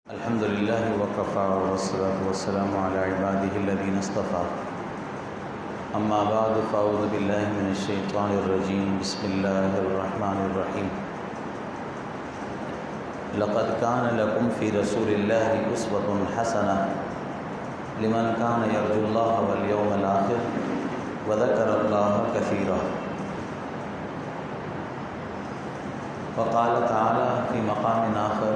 الحمد لله وكفى والصلاة والسلام على عباده الذين اصطفى أما بعد فأعوذ بالله من الشيطان الرجيم بسم الله الرحمن الرحيم لقد كان لكم في رسول الله أسوة حسنة لمن كان يرجو الله واليوم الآخر وذكر الله كثيرا وقال تعالى في مقام آخر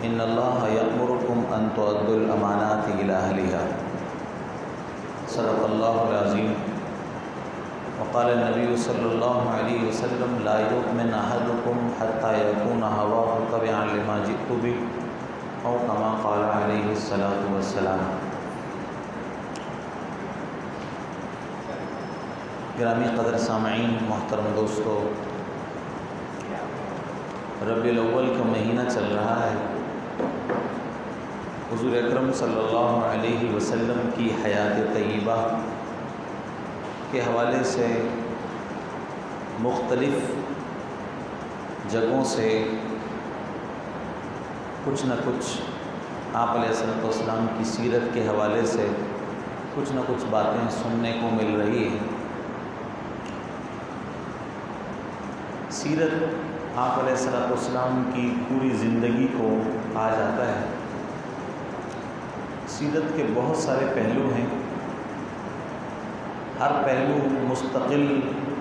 ان اللہ یأمرکم ان تؤدوا الامانات الی اہلها صدق اللہ العظیم وقال النبی صلی اللہ علیہ وسلم لا یؤمن احدکم حتی یکون ہواہ تبعا لما جئت به او کما قال علیہ الصلاۃ والسلام۔ گرامی قدر سامعین، محترم دوستو، ربیع الاول کا مہینہ چل رہا ہے۔ حضور اکرم صلی اللہ علیہ وسلم کی حیات طیبہ کے حوالے سے مختلف جگہوں سے کچھ نہ کچھ آپ علیہ السلام کی سیرت کے حوالے سے کچھ نہ کچھ باتیں سننے کو مل رہی ہیں۔ سیرت آپ علیہ السلام کی پوری زندگی کو کہا جاتا ہے۔ سیرت کے بہت سارے پہلو ہیں، ہر پہلو مستقل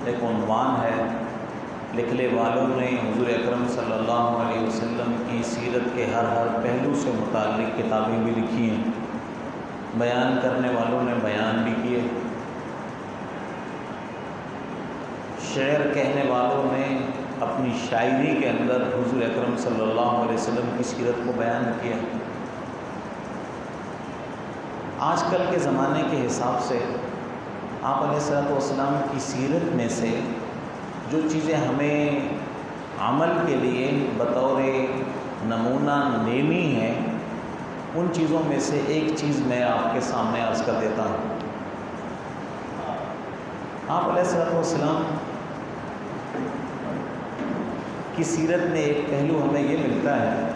ایک عنوان ہے۔ لکھنے والوں نے حضور اکرم صلی اللہ علیہ وسلم کی سیرت کے ہر پہلو سے متعلق کتابیں بھی لکھی ہیں، بیان کرنے والوں نے بیان بھی کیے، شعر کہنے والوں نے اپنی شاعری کے اندر حضور اکرم صلی اللہ علیہ وسلم کی سیرت کو بیان کیا۔ آج کل کے زمانے کے حساب سے آپ علیہ السلام کی سیرت میں سے جو چیزیں ہمیں عمل کے لیے بطور نمونہ نینی ہیں، ان چیزوں میں سے ایک چیز میں آپ کے سامنے عرض کر دیتا ہوں۔ آپ علیہ السلام کی سیرت میں ایک پہلو ہمیں یہ ملتا ہے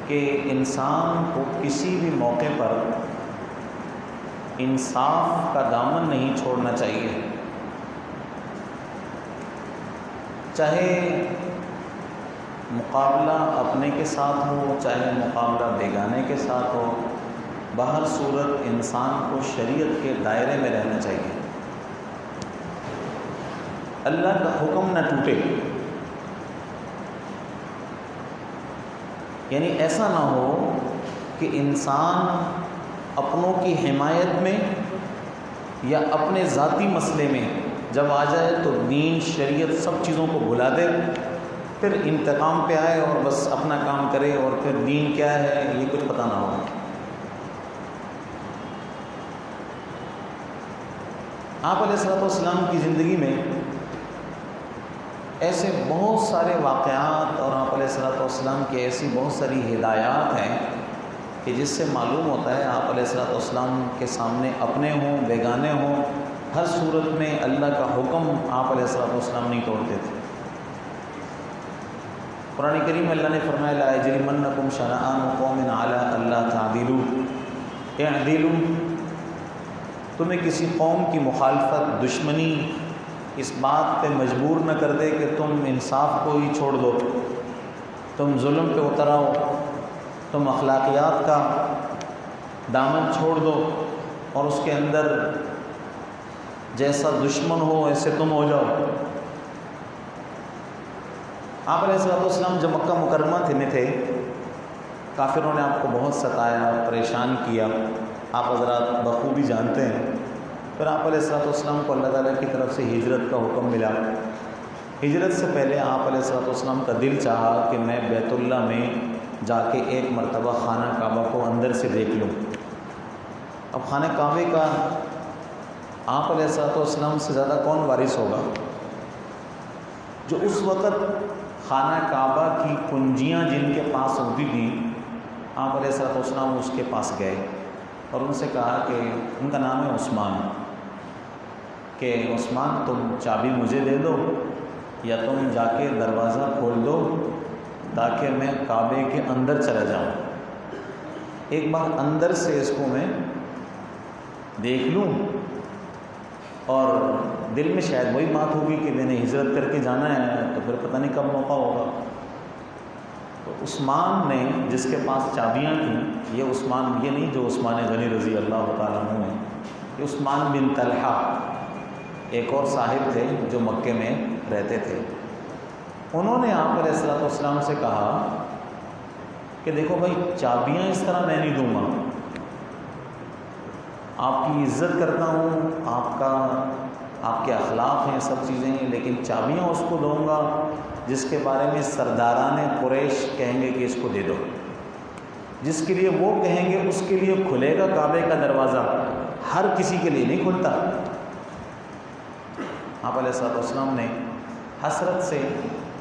کہ انسان کو کسی بھی موقع پر انصاف کا دامن نہیں چھوڑنا چاہیے، چاہے مقابلہ اپنے کے ساتھ ہو، چاہے مقابلہ بیگانے کے ساتھ ہو، بہر صورت انسان کو شریعت کے دائرے میں رہنا چاہیے، اللہ کا حکم نہ ٹوٹے۔ یعنی ایسا نہ ہو کہ انسان اپنوں کی حمایت میں یا اپنے ذاتی مسئلے میں جب آ جائے تو دین، شریعت، سب چیزوں کو بھلا دے، پھر انتقام پہ آئے اور بس اپنا کام کرے، اور پھر دین کیا ہے یہ کچھ پتہ نہ ہو۔ آپ علیہ السلام کی زندگی میں ایسے بہت سارے واقعات اور آپ علیہ السلام کی ایسی بہت ساری ہدایات ہیں کہ جس سے معلوم ہوتا ہے آپ علیہ السلام کے سامنے اپنے ہوں، بیگانے ہوں، ہر صورت میں اللہ کا حکم آپ علیہ السلام نہیں توڑتے تھے۔ قرآن کریم اللہ نے فرمایا لا یجرمنکم شنآن قوم علی الا تعدلوا اعدلوا، تمہیں کسی قوم کی مخالفت، دشمنی اس بات پہ مجبور نہ کر دے کہ تم انصاف کو ہی چھوڑ دو، تم ظلم پہ اتر آؤ، تم اخلاقیات کا دامن چھوڑ دو اور اس کے اندر جیسا دشمن ہو ایسے تم ہو جاؤ۔ آپ علیہ السلام جب مکہ مکرمہ میں تھے، کافروں نے آپ کو بہت ستایا، پریشان کیا، آپ حضرات بخوبی جانتے ہیں۔ پھر آپ علیہ السلام کو اللہ تعالیٰ کی طرف سے ہجرت کا حکم ملا۔ ہجرت سے پہلے آپ علیہ السلام کا دل چاہا کہ میں بیت اللہ میں جا کے ایک مرتبہ خانہ کعبہ کو اندر سے دیکھ لوں۔ اب خانہ کعبے کا آپ علیہ السلام سے زیادہ کون وارث ہوگا؟ جو اس وقت خانہ کعبہ کی کنجیاں جن کے پاس ہوتی تھیں، آپ علیہ السلام اس کے پاس گئے اور ان سے کہا کہ ان کا نام ہے عثمان، کہ عثمان تم چابی مجھے دے دو یا تم جا کے دروازہ کھول دو، تاکہ میں کعبے کے اندر چلا جاؤں، ایک بار اندر سے اس کو میں دیکھ لوں، اور دل میں شاید وہی بات ہوگی کہ میں نے ہجرت کر کے جانا ہے تو پھر پتہ نہیں کب موقع ہوگا۔ تو عثمان نے، جس کے پاس چابیاں تھیں، یہ عثمان یہ نہیں جو عثمان غنی رضی اللہ تعالیٰ عنہ ہیں، یہ عثمان بن طلحہ ایک اور صاحب تھے جو مکے میں رہتے تھے۔ انہوں نے آپ علیہ الصلوۃ والسلام سے کہا کہ دیکھو بھائی، چابیاں اس طرح میں نہیں دوں گا، آپ کی عزت کرتا ہوں، آپ کے اخلاق ہیں، سب چیزیں ہیں، لیکن چابیاں اس کو دوں گا جس کے بارے میں سرداران قریش کہیں گے کہ اس کو دے دو، جس کے لیے وہ کہیں گے اس کے لیے کھلے گا کعبے کا دروازہ، ہر کسی کے لیے نہیں کھلتا۔ آپ علیہ السلام نے حسرت سے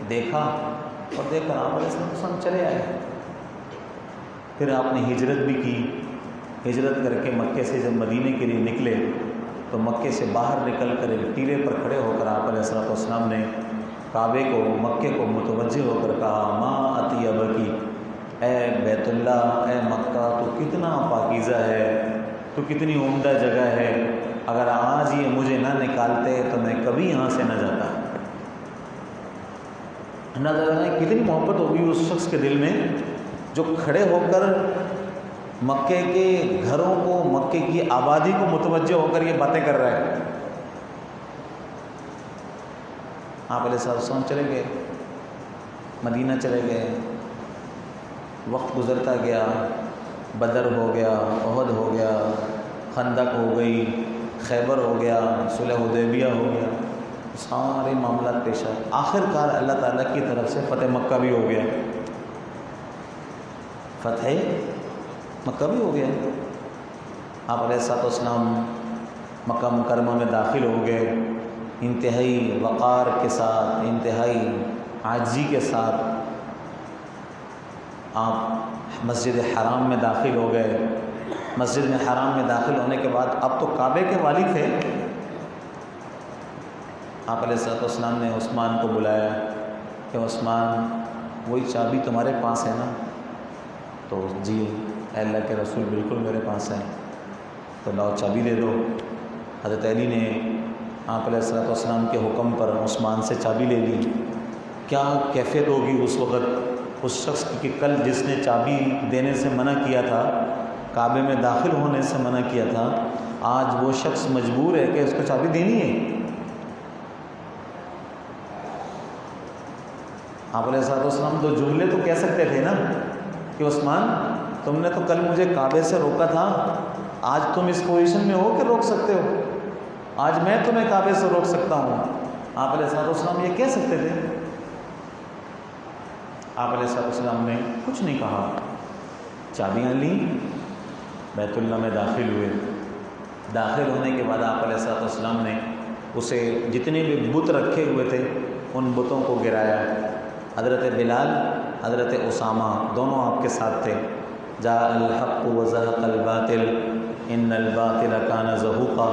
دیکھا اور دیکھ کر آپ علیہ السلام چلے آئے۔ پھر آپ نے ہجرت بھی کی، ہجرت کر کے مکے سے جب مدینے کے لیے نکلے تو مکے سے باہر نکل کر ایک ٹیلے پر کھڑے ہو کر آپ علیہ السلام نے کعبے کو، مکے کو متوجہ ہو کر کہا، ماں اطیب کی، اے بیت اللہ، اے مکہ، تو کتنا پاکیزہ ہے، تو کتنی عمدہ جگہ ہے، اگر آج یہ مجھے نہ نکالتے تو میں کبھی یہاں سے نہ جاتا۔ نہ جانا کتنی محبت ہوگی اس شخص کے دل میں جو کھڑے ہو کر مکے کے گھروں کو، مکے کی آبادی کو متوجہ ہو کر یہ باتیں کر رہا ہے۔ آپ علیہ السلام چلے گئے، مدینہ چلے گئے، وقت گزرتا گیا، بدر ہو گیا، احد ہو گیا، خندق ہو گئی، خیبر ہو گیا، صلح حدیبیہ ہو گیا، سارے معاملات پیش آئے۔ آخر کار اللہ تعالیٰ کی طرف سے فتح مکہ بھی ہو گیا، فتح مکہ بھی ہو گیا۔ آپ علیہ السلام مکہ مکرمہ میں داخل ہو گئے، انتہائی وقار کے ساتھ، انتہائی عاجزی کے ساتھ آپ مسجد حرام میں داخل ہو گئے۔ مسجد میں حرام میں داخل ہونے کے بعد اب تو کعبے کے والی تھے، آپ علیہ السلام نے عثمان کو بلایا کہ عثمان، وہی چابی تمہارے پاس ہے نا؟ تو جی اے اللہ کے رسول، بالکل میرے پاس ہے۔ تو لاؤ چابی دے دو۔ حضرت علی نے آپ علیہ السلام کے حکم پر عثمان سے چابی لے لی۔ کیا کیفیت ہوگی اس وقت اس شخص کی کہ کل جس نے چابی دینے سے منع کیا تھا، کعبے میں داخل ہونے سے منع کیا تھا، آج وہ شخص مجبور ہے کہ اس کو چابی دینی ہے۔ آپ علیہ السلام دو جملے تو کہہ سکتے تھے نا کہ عثمان، تم نے تو کل مجھے کعبے سے روکا تھا، آج تم اس پوزیشن میں ہو کہ روک سکتے ہو، آج میں تمہیں کعبے سے روک سکتا ہوں۔ آپ علیہ السلام یہ کہہ سکتے تھے۔ آپ علیہ السلام نے کچھ نہیں کہا، چابیاں لیں، بیت اللہ میں داخل ہوئے۔ داخل ہونے کے بعد آپ علیہ السلام نے اسے جتنے بھی بت رکھے ہوئے تھے ان بتوں کو گرایا۔ حضرت بلال، حضرت اسامہ دونوں آپ کے ساتھ تھے۔ جاء الحق وزهق الباطل ان الباطل کان زہوقا،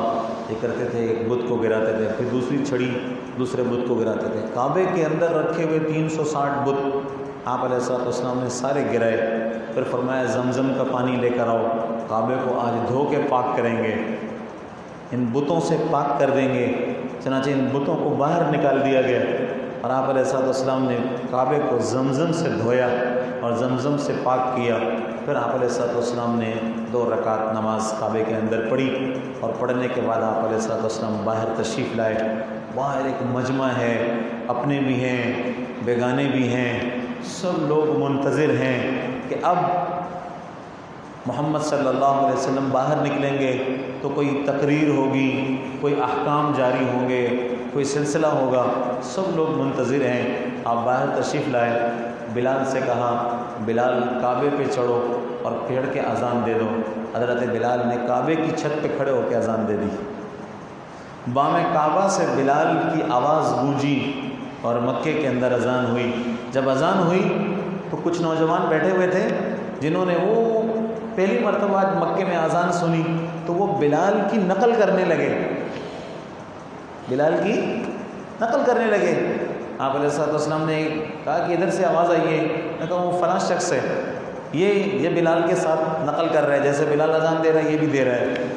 یہ کرتے تھے، ایک بت کو گراتے تھے، پھر دوسری چھڑی دوسرے بت کو گراتے تھے۔ کعبے کے اندر رکھے ہوئے 360 بت آپ علیہ السلام نے سارے گرائے۔ پھر فرمایا زمزم کا پانی لے کر آؤ، کعبے کو آج دھو کے پاک کریں گے، ان بتوں سے پاک کر دیں گے۔ چنانچہ ان بتوں کو باہر نکال دیا گیا اور آپ علیہ السلام نے کعبے کو زمزم سے دھویا اور زمزم سے پاک کیا۔ پھر آپ علیہ السلام نے 2 رکعت نماز کعبے کے اندر پڑھی اور پڑھنے کے بعد آپ علیہ السلام باہر تشریف لائے۔ باہر ایک مجمع ہے، اپنے بھی ہیں، بیگانے بھی ہیں، سب لوگ منتظر ہیں کہ اب محمد صلی اللہ علیہ وسلم باہر نکلیں گے تو کوئی تقریر ہوگی، کوئی احکام جاری ہوں گے، کوئی سلسلہ ہوگا، سب لوگ منتظر ہیں۔ آپ باہر تشریف لائے، بلال سے کہا بلال کعبے پہ چڑھو اور پھیڑ کے اذان دے دو۔ حضرت بلال نے کعبے کی چھت پہ کھڑے ہو کے اذان دے دی۔ بام کعبہ سے بلال کی آواز گونجی اور مکے کے اندر اذان ہوئی۔ جب اذان ہوئی تو کچھ نوجوان بیٹھے ہوئے تھے جنہوں نے وہ پہلی مرتبہ آج مکے میں اذان سنی تو وہ بلال کی نقل کرنے لگے، بلال کی نقل کرنے لگے۔ آپ علیہ السلام نے کہا کہ ادھر سے آواز آئی ہے. میں کہا وہ فلاں شخص ہے، یہ بلال کے ساتھ نقل کر رہا ہے، جیسے بلال اذان دے رہا ہے یہ بھی دے رہا ہے.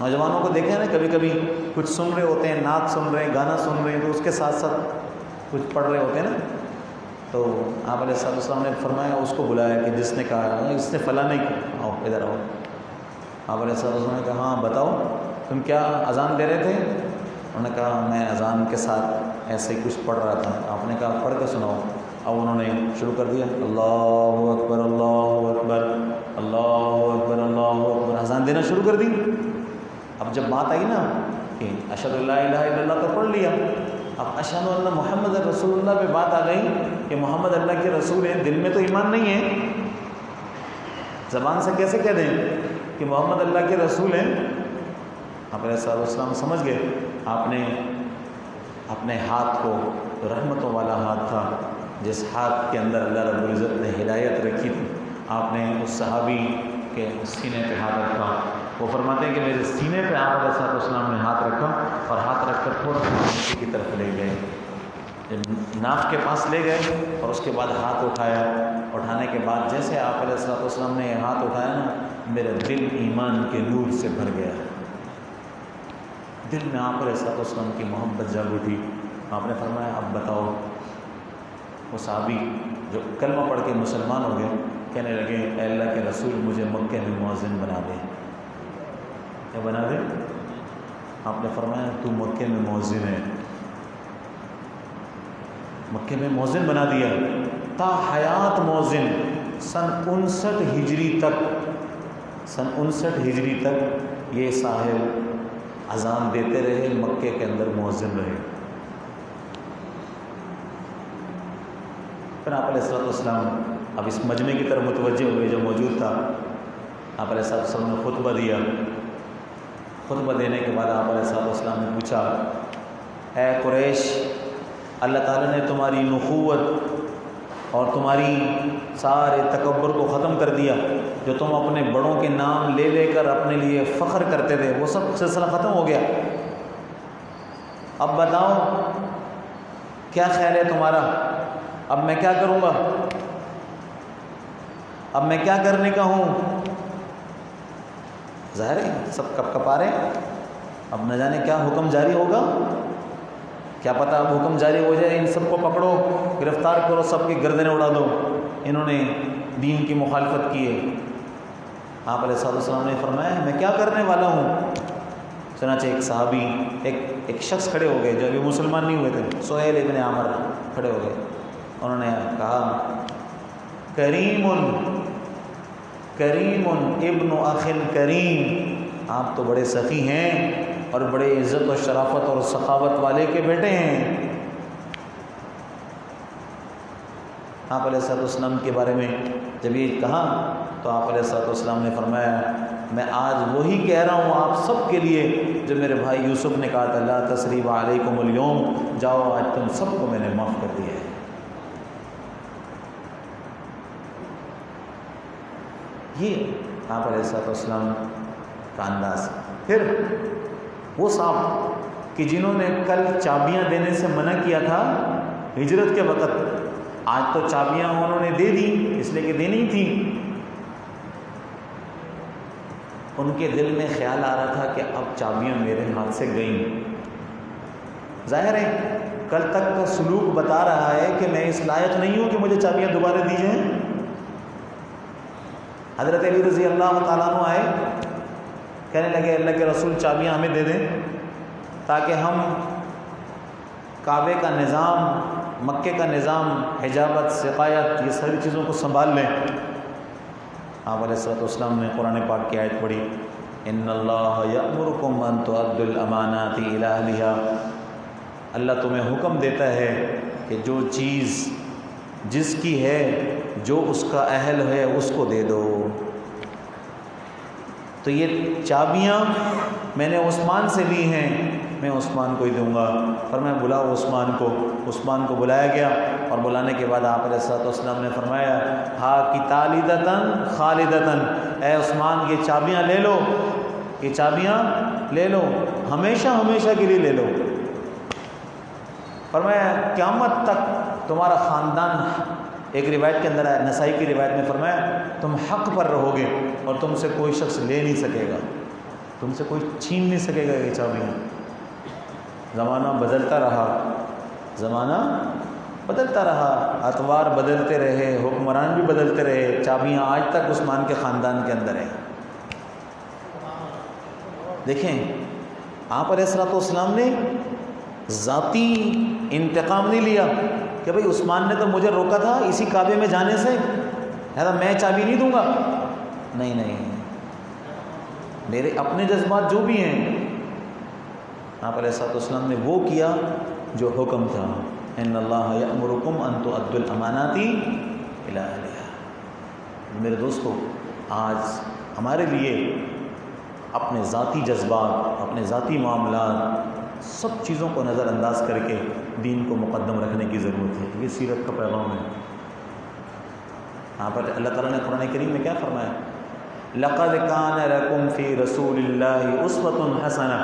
نوجوانوں کو دیکھیں نا، کبھی کبھی کچھ سن رہے ہوتے ہیں، نعت سن رہے ہیں، گانا سن رہے ہیں، تو اس کے ساتھ ساتھ کچھ پڑھ رہے ہوتے ہیں نا. تو آپ علیہ السلام نے فرمایا اس کو بلایا کہ جس نے کہا اس نے فلاں نہیں کہا، آؤ ادھر آؤ. آپ علیہ السلام نے کہا ہاں بتاؤ تم کیا اذان دے رہے تھے؟ انہوں نے کہا میں اذان کے ساتھ ایسے ہی کچھ پڑھ رہا تھا. آپ نے کہا پڑھ کے سناؤ. اب انہوں نے شروع کر دیا اللہ اکبر اللہ اکبر اللہ اکبر اللہ اکبر، اذان دینا شروع کر دی. اب جب بات آئی نا کہ اشہد ان لا الہ الا اللہ تو پڑھ لیا، اب اشہد ان محمد رسول اللہ پہ بات آ گئی کہ محمد اللہ کے رسول ہیں. دل میں تو ایمان نہیں ہے، زبان سے کیسے کہہ دیں کہ محمد اللہ کے رسول ہیں. آپ علیہ السلام سمجھ گئے. آپ نے اپنے ہاتھ کو، رحمتوں والا ہاتھ تھا جس ہاتھ کے اندر اللہ رب العزت نے ہدایت رکھی تھی، آپ نے اس صحابی کے سینے پہ ہاتھ رکھا. وہ فرماتے ہیں کہ میرے سینے پہ آپ علیہ السلام نے ہاتھ رکھا اور ہاتھ رکھ کر تھوڑا سا نیچے کی طرف لے گئے، ناف کے پاس لے گئے اور اس کے بعد ہاتھ اٹھایا. اٹھانے کے بعد جیسے آپ علیہ السلام نے ہاتھ اٹھایا نا، میرا دل ایمان کے نور سے بھر گیا. دل میں آپ علیہ السلام کی محبت جاگ اٹھی. آپ نے فرمایا اب بتاؤ. وہ صحابی جو کلمہ پڑھ کے مسلمان ہو گئے کہنے لگے اے اللہ کے رسول مجھے مکے میں مؤذن بنا دے. کیا بنا دے؟ آپ نے فرمایا تو مکے میں مؤذن ہے. مکے میں مؤذن بنا دیا. تا حیات مؤذن سن 59 ہجری تک یہ صاحب اذان دیتے رہے، مکے کے اندر مؤذن رہے. پھر آپ علیہ السلام اب اس مجمع کی طرف متوجہ ہوئے جو موجود تھا. آپ علیہ السلام نے خطبہ دیا. خطبہ دینے کے بعد آپ علیہ السلام نے پوچھا اے قریش، اللہ تعالیٰ نے تمہاری نخوت اور تمہاری سارے تکبر کو ختم کر دیا. جو تم اپنے بڑوں کے نام لے لے کر اپنے لیے فخر کرتے تھے وہ سب سلسلہ ختم ہو گیا. اب بتاؤ کیا خیال ہے تمہارا؟ اب میں کیا کروں گا؟ اب میں کیا کرنے کا ہوں؟ ظاہر ہے سب کپ کپا رہے ہیں. اب نہ جانے کیا حکم جاری ہوگا، کیا پتہ اب حکم جاری ہو جائے ان سب کو پکڑو، گرفتار کرو، سب کی گردنیں اڑا دو، انہوں نے دین کی مخالفت کی ہے. آپ علیہ السلام نے فرمایا میں کیا کرنے والا ہوں؟ چنانچہ ایک صحابی ایک شخص کھڑے ہو گئے جو ابھی مسلمان نہیں ہوئے تھے، سہیل ابن عامر کھڑے ہو گئے. انہوں نے کہا کریم ابن اخ کریم، آپ تو بڑے سخی ہیں اور بڑے عزت و شرافت اور سخاوت والے کے بیٹے ہیں. آپ علیہ السلام کے بارے میں جب یہ کہا تو آپ علیہ السلام نے فرمایا میں آج وہی کہہ رہا ہوں آپ سب کے لیے جو میرے بھائی یوسف نے کہا تھا لا تثریب علیکم اليوم، جاؤ آج تم سب کو میں نے معاف کر دیا ہے. یہ آپ علیہ السلام کا انداز. پھر وہ صاحب کہ جنہوں نے کل چابیاں دینے سے منع کیا تھا ہجرت کے وقت، آج تو چابیاں انہوں نے دے دی اس لیے کہ دینی تھی. ان کے دل میں خیال آ رہا تھا کہ اب چابیاں میرے ہاتھ سے گئیں. ظاہر ہے کل تک کا سلوک بتا رہا ہے کہ میں اس لائق نہیں ہوں کہ مجھے چابیاں دوبارہ دی جائیں. حضرت علی رضی اللہ تعالیٰ عنہ آئے، کہنے لگے اللہ کے رسول چابیاں ہمیں دے دیں تاکہ ہم کعبے کا نظام، مکے کا نظام، حجابت، سقایت، یہ ساری چیزوں کو سنبھال لیں. آپ علیہ السلام نے قرآن پاک کی آیت پڑھی ان اللہ یأمرکم ان تؤدوا الامانات الی اہلھا، اللہ تمہیں حکم دیتا ہے کہ جو چیز جس کی ہے، جو اس کا اہل ہے اس کو دے دو. تو یہ چابیاں میں نے عثمان سے لی ہیں، میں عثمان کو ہی دوں گا. پر میں بلاؤ عثمان کو. عثمان کو بلایا گیا اور بلانے کے بعد آپ علیہ السلام نے فرمایا ہا کی تالیدتاً خالدتاً، اے عثمان یہ چابیاں لے لو، یہ چابیاں لے لو، ہمیشہ ہمیشہ کے لیے لے لو. فرمایا قیامت تک تمہارا خاندان، ایک روایت کے اندر ہے، نسائی کی روایت میں فرمایا تم حق پر رہو گے اور تم سے کوئی شخص لے نہیں سکے گا، تم سے کوئی چھین نہیں سکے گا یہ چابیاں۔ زمانہ بدلتا رہا، زمانہ بدلتا رہا، اتوار بدلتے رہے، حکمران بھی بدلتے رہے، چابیاں آج تک عثمان کے خاندان کے اندر ہیں۔ دیکھیں آپ علیہ الصلوۃ والسلام نے ذاتی انتقام نہیں لیا کہ بھئی عثمان نے تو مجھے روکا تھا اسی کعبے میں جانے سے، لہذا میں چابی نہیں دوں گا۔ نہیں نہیں، میرے اپنے جذبات جو بھی ہیں، آپ علیہ الصلوۃ والسلام نے وہ کیا جو حکم تھا، ان اللہ یأمرکم ان تؤدوا الامانات الی اہلہا۔ میرے دوستو، آج ہمارے لیے اپنے ذاتی جذبات، اپنے ذاتی معاملات، سب چیزوں کو نظر انداز کر کے دین کو مقدم رکھنے کی ضرورت ہے۔ یہ سیرت کا پیغام ہے۔ یہاں پر اللہ تعالیٰ نے قرآن کریم میں کیا فرمایا؟ لَقَدْ كَانَ لَكُمْ فِي رَسُولِ اللَّهِ أُسْوَةٌ حَسَنَةٌ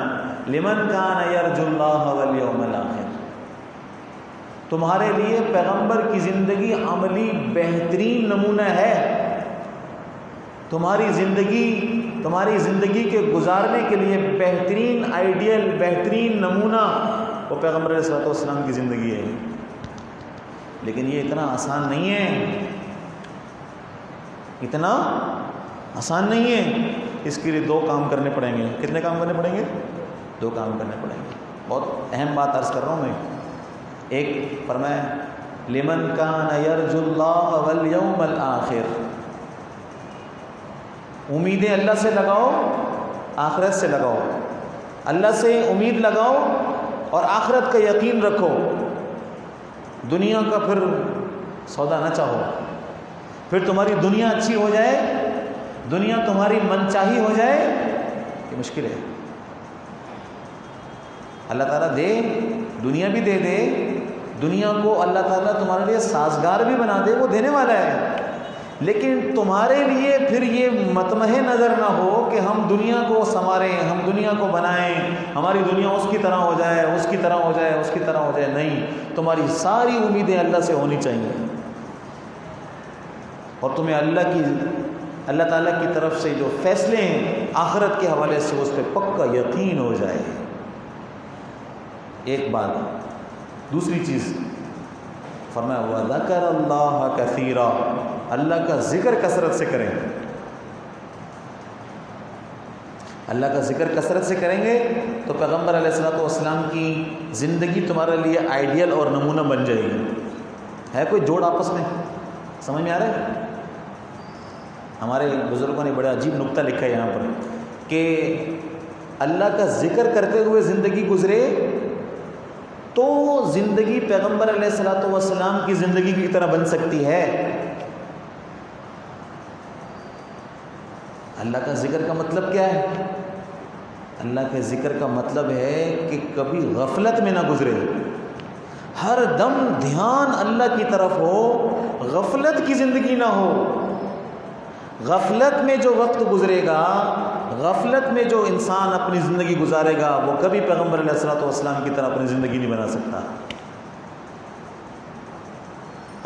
لِمَنْ كَانَ يَرْجُو اللَّهَ وَالْيَوْمَ الْآخِرَ۔ تمہارے لیے پیغمبر کی زندگی عملی بہترین نمونہ ہے۔ تمہاری زندگی کے گزارنے کے لیے بہترین آئیڈیل، بہترین نمونہ وہ پیغمبر علیہ الصلوۃ والسلام کی زندگی ہے۔ لیکن یہ اتنا آسان نہیں ہے، اتنا آسان نہیں ہے۔ اس کے لیے دو کام کرنے پڑیں گے۔ کتنے کام کرنے پڑیں گے؟ دو کام کرنے پڑیں گے۔ بہت اہم بات عرض کر رہا ہوں میں۔ ایک فرمایا لمن کان یرجو اللہ والیوم الآخر، امیدیں اللہ سے لگاؤ، آخرت سے لگاؤ، اللہ سے امید لگاؤ اور آخرت کا یقین رکھو۔ دنیا کا پھر سودا نہ چاہو، پھر تمہاری دنیا اچھی ہو جائے، دنیا تمہاری من چاہی ہو جائے، یہ مشکل ہے۔ اللہ تعالیٰ دے، دنیا بھی دے دے، دنیا کو اللہ تعالیٰ تمہارے لیے سازگار بھی بنا دے، وہ دینے والا ہے، لیکن تمہارے لیے پھر یہ مطمئن نظر نہ ہو کہ ہم دنیا کو سنواریں، ہم دنیا کو بنائیں، ہماری دنیا اس کی طرح ہو جائے، اس کی طرح ہو جائے، اس کی طرح ہو جائے۔ نہیں، تمہاری ساری امیدیں اللہ سے ہونی چاہیے اور تمہیں اللہ تعالیٰ کی طرف سے جو فیصلے ہیں آخرت کے حوالے سے اس پہ پکا یقین ہو جائے۔ ایک بات۔ دوسری چیز فرمایا وَذَكَرَ اللَّهَ كَثِيرًا، اللہ کا ذکر کثرت سے کریں۔ اللہ کا ذکر کثرت سے کریں گے تو پیغمبر علیہ الصلوۃ والسلام کی زندگی تمہارے لیے آئیڈیل اور نمونہ بن جائے گی۔ ہے کوئی جوڑ آپس میں؟ سمجھ میں آ رہا ہے؟ ہمارے بزرگوں نے بڑا عجیب نقطہ لکھا ہے یہاں پر کہ اللہ کا ذکر کرتے ہوئے زندگی گزرے تو زندگی پیغمبر علیہ الصلوۃ والسلام کی زندگی کی طرح بن سکتی ہے۔ اللہ کا ذکر کا مطلب کیا ہے؟ اللہ کے ذکر کا مطلب ہے کہ کبھی غفلت میں نہ گزرے، ہر دم دھیان اللہ کی طرف ہو، غفلت کی زندگی نہ ہو۔ غفلت میں جو وقت گزرے گا، غفلت میں جو انسان اپنی زندگی گزارے گا، وہ کبھی پیغمبر علیہ الصلوۃ والسلام کی طرح اپنی زندگی نہیں بنا سکتا۔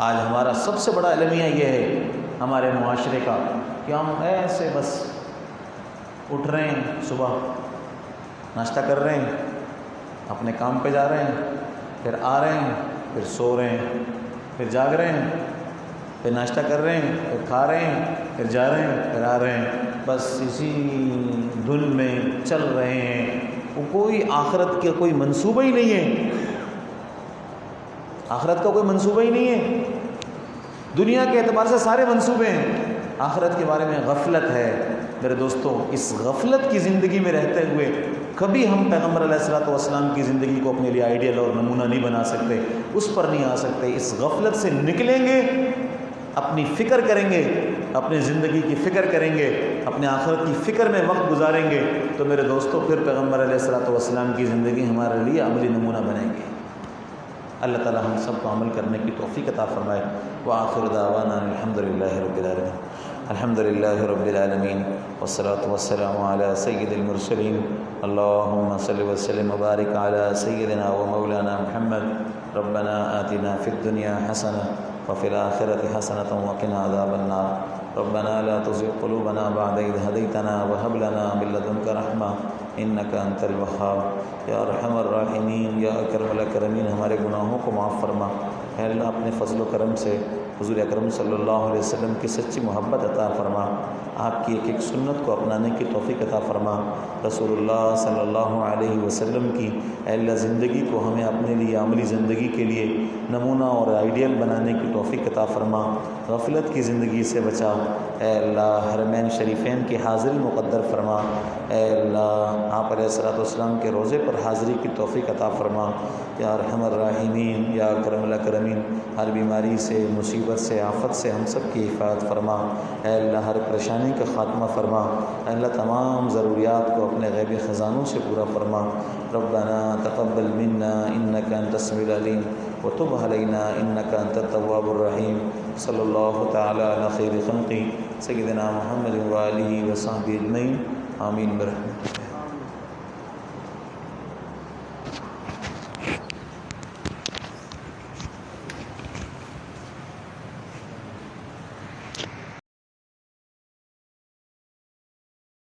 آج ہمارا سب سے بڑا المیہ یہ ہے ہمارے معاشرے کا کہ ہم ایسے بس اٹھ رہے ہیں، صبح ناشتہ کر رہے ہیں، اپنے کام پہ جا رہے ہیں، پھر آ رہے ہیں، پھر سو رہے ہیں، پھر جاگ رہے ہیں، پھر ناشتہ کر رہے ہیں، پھر کھا رہے ہیں، پھر جا رہے ہیں، پھر آ رہے ہیں، بس اسی دھن میں چل رہے ہیں۔ وہ کوئی آخرت کا کوئی منصوبہ ہی نہیں ہے، آخرت کا کوئی منصوبہ ہی نہیں ہے۔ دنیا کے اعتبار سے سارے منصوبے ہیں، آخرت کے بارے میں غفلت ہے۔ میرے دوستو، اس غفلت کی زندگی میں رہتے ہوئے کبھی ہم پیغمبر علیہ الصلوۃ والسلام کی زندگی کو اپنے لیے آئیڈیل اور نمونہ نہیں بنا سکتے، اس پر نہیں آ سکتے۔ اس غفلت سے نکلیں گے، اپنی فکر کریں گے، اپنی زندگی کی فکر کریں گے، اپنے آخرت کی فکر میں وقت گزاریں گے تو میرے دوستو پھر پیغمبر علیہ الصلوۃ والسلام کی زندگی ہمارے لیے عملی نمونہ بنے گی۔ اللہ تعالی ہم سب کو عمل کرنے کی توفیق عطا فرمائے۔ وآخر دعوانا الحمدللہ رب العالمین۔ الحمدللہ رب العالمین والصلاة والسلام علی سید المرسلین۔ اللہم صلی وسلم وبارک علی سیدنا و مولانا محمد۔ ربنا آتنا فی الدنیا حسنہ وفی الآخرۃ حسنۃ وقنا عذاب النار۔ ربنا لا تزغ قلوبنا بعد إذ هديتنا وهب لنا من لدنك رحمة إنك أنت الوهاب۔ یا ارحم الراحمین، یا اکرم الاکرمین، ہمارے گناہوں کو معاف فرما۔ اے اللہ اپنے فضل و کرم سے حضور اکرم صلی اللہ علیہ وسلم کی سچی محبت عطا فرما، آپ کی ایک ایک سنت کو اپنانے کی توفیق عطا فرما، رسول اللہ صلی اللہ علیہ وسلم کی اے اللہ زندگی کو ہمیں اپنے لیے عملی زندگی کے لیے نمونہ اور آئیڈیل بنانے کی توفیق عطا فرما، غفلت کی زندگی سے بچا۔ اے اللہ حرمین شریفین کی حاضری مقدر فرما۔ اے اللہ آپ علیہ الصلوۃ والسلام کے روضے پر حاضری کی توفیق عطا فرما۔ یا ارحم الراحمین، یا اکرم الاکرمین، ہر بیماری سے، مصیبت سے، آفت سے ہم سب کی حفاظت فرما۔ اے اللہ ہر پریشانی کا خاتمہ فرما۔ اے اللہ تمام ضروریات کو اپنے غیبی خزانوں سے پورا فرما۔ ربنا تقبل منا انک انت السمیع العلیم وتب علینا انک انت التواب الرحیم۔ صلی اللہ تعالی علی خیر خلقہ سیدنا محمد وآلہ وصحبہ اجمعین، آمین برحمتک۔